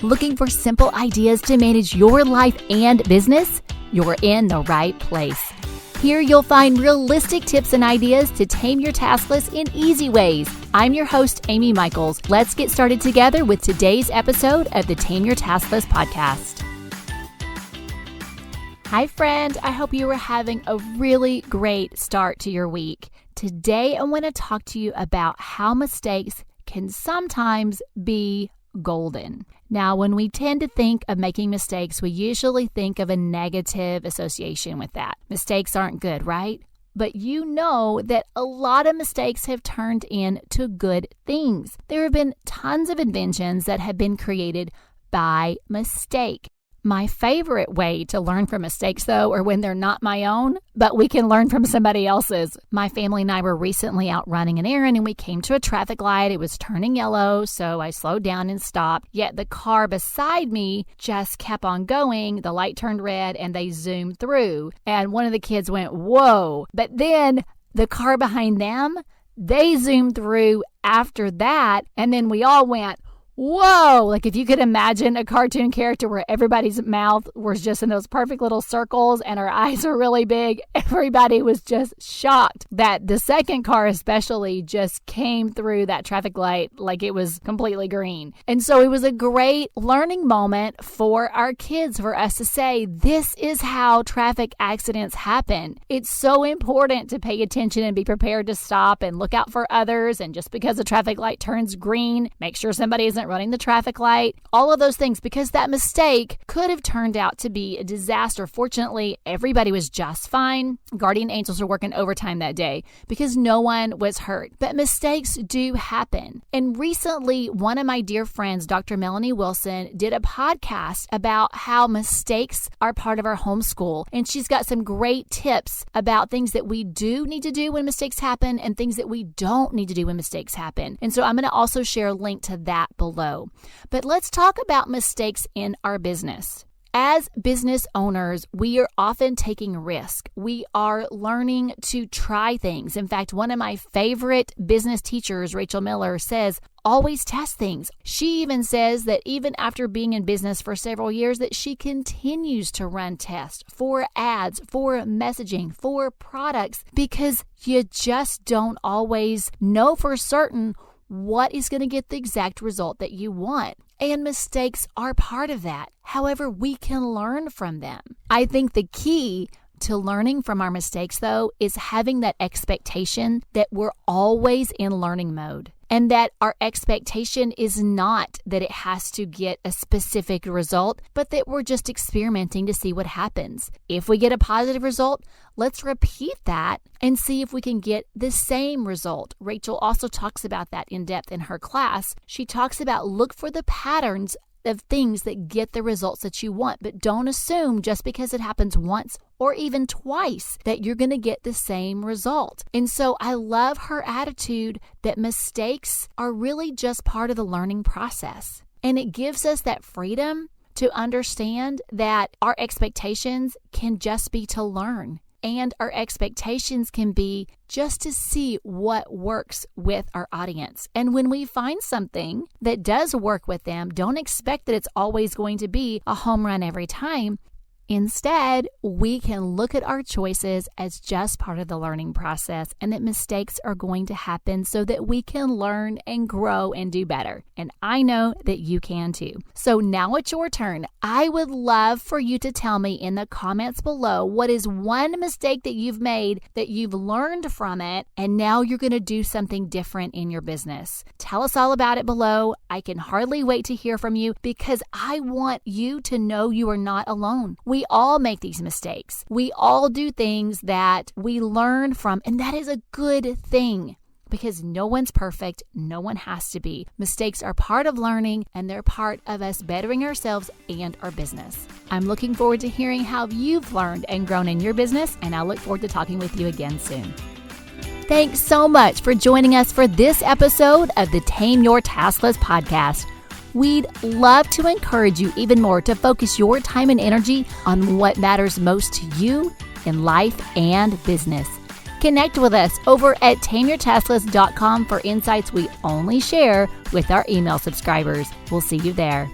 Looking for simple ideas to manage your life and business? You're in the right place. Here you'll find realistic tips and ideas to tame your task list in easy ways. I'm your host, Amy Michaels. Let's get started together with today's episode of the Tame Your Task List podcast. Hi, friend. I hope you are having a really great start to your week. Today, I want to talk to you about how mistakes can sometimes be golden. Now, when we tend to think of making mistakes, we usually think of a negative association with that. Mistakes aren't good, right? But you know that a lot of mistakes have turned into good things. There have been tons of inventions that have been created by mistake. My favorite way to learn from mistakes, though, are when they're not my own, but we can learn from somebody else's. My family and I were recently out running an errand, and we came to a traffic light. It was turning yellow, so I slowed down and stopped. Yet the car beside me just kept on going. The light turned red, and they zoomed through. And one of the kids went, "Whoa!" But then the car behind them, they zoomed through after that, and then we all went, whoa, like if you could imagine a cartoon character where everybody's mouth was just in those perfect little circles and our eyes are really big, everybody was just shocked that the second car especially just came through that traffic light like it was completely green. And so it was a great learning moment for our kids, for us to say, this is how traffic accidents happen. It's so important to pay attention and be prepared to stop and look out for others. And just because the traffic light turns green, make sure somebody isn't running the traffic light, all of those things, because that mistake could have turned out to be a disaster. Fortunately, everybody was just fine. Guardian angels were working overtime that day because no one was hurt. But mistakes do happen. And recently, one of my dear friends, Dr. Melanie Wilson, did a podcast about how mistakes are part of our homeschool. And she's got some great tips about things that we do need to do when mistakes happen and things that we don't need to do when mistakes happen. And so I'm going to also share a link to that below. But let's talk about mistakes in our business. As business owners, we are often taking risk. We are learning to try things. In fact, one of my favorite business teachers, Rachel Miller, says, always test things. She even says that even after being in business for several years, that she continues to run tests for ads, for messaging, for products, because you just don't always know for certain what is going to get the exact result that you want. And mistakes are part of that. However, we can learn from them. I think the key to learning from our mistakes, though, is having that expectation that we're always in learning mode. And that our expectation is not that it has to get a specific result, but that we're just experimenting to see what happens. If we get a positive result, let's repeat that and see if we can get the same result. Rachel also talks about that in depth in her class. She talks about look for the patterns of things that get the results that you want, but don't assume just because it happens once or even twice that you're going to get the same result. And so I love her attitude that mistakes are really just part of the learning process. And it gives us that freedom to understand that our expectations can just be to learn. And our expectations can be just to see what works with our audience. And when we find something that does work with them, don't expect that it's always going to be a home run every time. Instead, we can look at our choices as just part of the learning process and that mistakes are going to happen so that we can learn and grow and do better. And I know that you can too. So now it's your turn. I would love for you to tell me in the comments below what is one mistake that you've made that you've learned from it and now you're going to do something different in your business. Tell us all about it below. I can hardly wait to hear from you because I want you to know you are not alone. We all make these mistakes. We all do things that we learn from, and that is a good thing because no one's perfect. No one has to be. Mistakes are part of learning, and they're part of us bettering ourselves and our business. I'm looking forward to hearing how you've learned and grown in your business, and I look forward to talking with you again soon. Thanks so much for joining us for this episode of the Tame Your Task List podcast. We'd love to encourage you even more to focus your time and energy on what matters most to you in life and business. Connect with us over at tameyourtasklist.com for insights we only share with our email subscribers. We'll see you there.